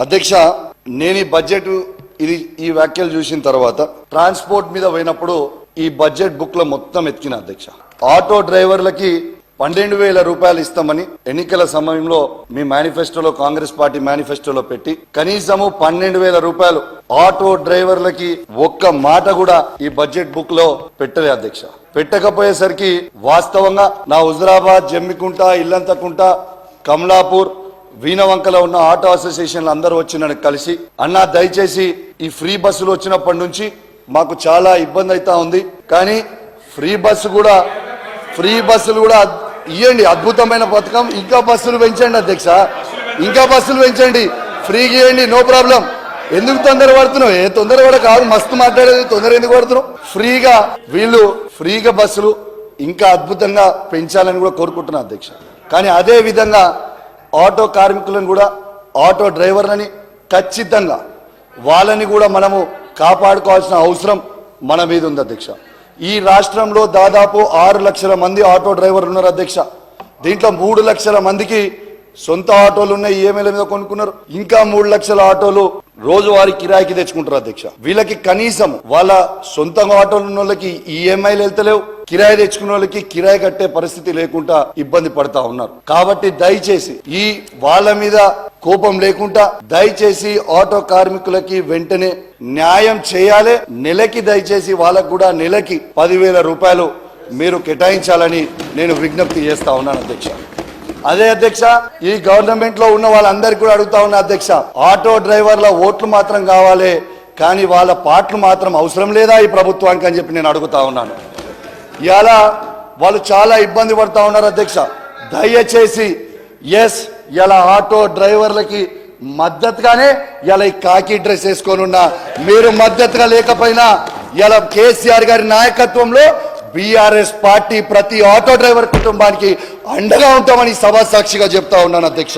అధ్యక్ష, నేను ఈ బడ్జెట్ ఈ వ్యాఖ్యలు చూసిన తర్వాత ట్రాన్స్పోర్ట్ మీద పోయినప్పుడు ఈ బడ్జెట్ బుక్ లో మొత్తం ఎత్తికిన అధ్యక్ష. ఆటో డ్రైవర్లకి 12,000 రూపాయలు ఇస్తామని ఎన్నికల సమయంలో మీ మేనిఫెస్టోలో, కాంగ్రెస్ పార్టీ మేనిఫెస్టోలో పెట్టి కనీసము 12,000 రూపాయలు ఆటో డ్రైవర్లకి ఒక్క మాట కూడా ఈ బడ్జెట్ బుక్ లో పెట్టలే అధ్యక్ష. పెట్టకపోయేసరికి వాస్తవంగా నా హుజరాబాద్, జమ్మికుంట, ఇల్లంతకుంట, కమలాపూర్, వీణవంకలో ఉన్న ఆటో అసోసియేషన్లు అందరూ వచ్చి నన్ను కలిసి, అన్నా దయచేసి ఈ ఫ్రీ బస్సులు వచ్చినప్పటి నుంచి మాకు చాలా ఇబ్బంది అవుతా ఉంది, కానీ ఫ్రీ బస్సులు కూడా ఇవ్వండి, అద్భుతమైన పథకం, ఇంకా బస్సులు పెంచండి అధ్యక్ష, ఇంకా బస్సులు పెంచండి, ఫ్రీగా ఇవ్వండి, నో ప్రాబ్లం. ఎందుకు తొందర పడుతున్నావు? ఏ తొందర కూడా కాదు, మస్తు మాట్లాడేది, తొందర ఎందుకు పడుతున్నావు? ఫ్రీగా బస్సులు ఇంకా అద్భుతంగా పెంచాలని కూడా కోరుకుంటున్నా అధ్యక్ష. కానీ అదే విధంగా ఆటో కార్మికులను కూడా, ఆటో డ్రైవర్లని ఖచ్చితంగా వాళ్ళని కూడా మనము కాపాడుకోవాల్సిన అవసరం మన మీద ఉంది అధ్యక్ష. ఈ రాష్ట్రంలో దాదాపు 6 లక్షల మంది ఆటో డ్రైవర్లు ఉన్నారు అధ్యక్ష. దీంట్లో 3 లక్షల మందికి సొంత ఆటోలు ఉన్నాయి, ఈఎంఐల మీద కొనుక్కున్నారు. ఇంకా 3 లక్షల ఆటోలు రోజువారీ కిరాయికి తెచ్చుకుంటారు అధ్యక్ష. వీళ్ళకి కనీసం వాళ్ళ సొంత ఆటోలు ఉన్న వాళ్ళకి ఈఎంఐలు వెళ్తలేవు, కిరాయి తెచ్చుకున్న వాళ్ళకి కిరాయి కట్టే పరిస్థితి లేకుండా ఇబ్బంది పడతా ఉన్నారు. కాబట్టి దయచేసి వాళ్ళ మీద కోపం లేకుండా దయచేసి ఆటో కార్మికులకి వెంటనే న్యాయం చేయాలి. నెలకి దయచేసి వాళ్ళకు కూడా నెలకి 10,000 రూపాయలు మీరు కేటాయించాలని నేను విజ్ఞప్తి చేస్తా ఉన్నాను అధ్యక్ష. అదే అధ్యక్ష, ఈ గవర్నమెంట్ లో ఉన్న వాళ్ళందరికీ కూడా అడుగుతా ఉన్నా అధ్యక్ష, ఆటో డ్రైవర్ల ఓట్లు మాత్రం కావాలి, కానీ వాళ్ళ పాటలు మాత్రం అవసరం లేదా ఈ ప్రభుత్వానికి అని చెప్పి నేను అడుగుతా ఉన్నాను. ఇలా వాళ్ళు చాలా ఇబ్బంది పడతా ఉన్నారు అధ్యక్ష. దయచేసి ఇలా ఆటో డ్రైవర్లకి మద్దతుగానే ఇలా ఈ కాకి డ్రెస్ వేసుకొని ఉన్నా, మీరు మద్దతుగా లేకపోయినా ఇలా కేసీఆర్ గారి నాయకత్వంలో బీఆర్ఎస్ పార్టీ ప్రతి ఆటో డ్రైవర్ కుటుంబానికి అండగా ఉంటామని సభా సాక్షిగా చెప్తా ఉన్నాను అధ్యక్ష.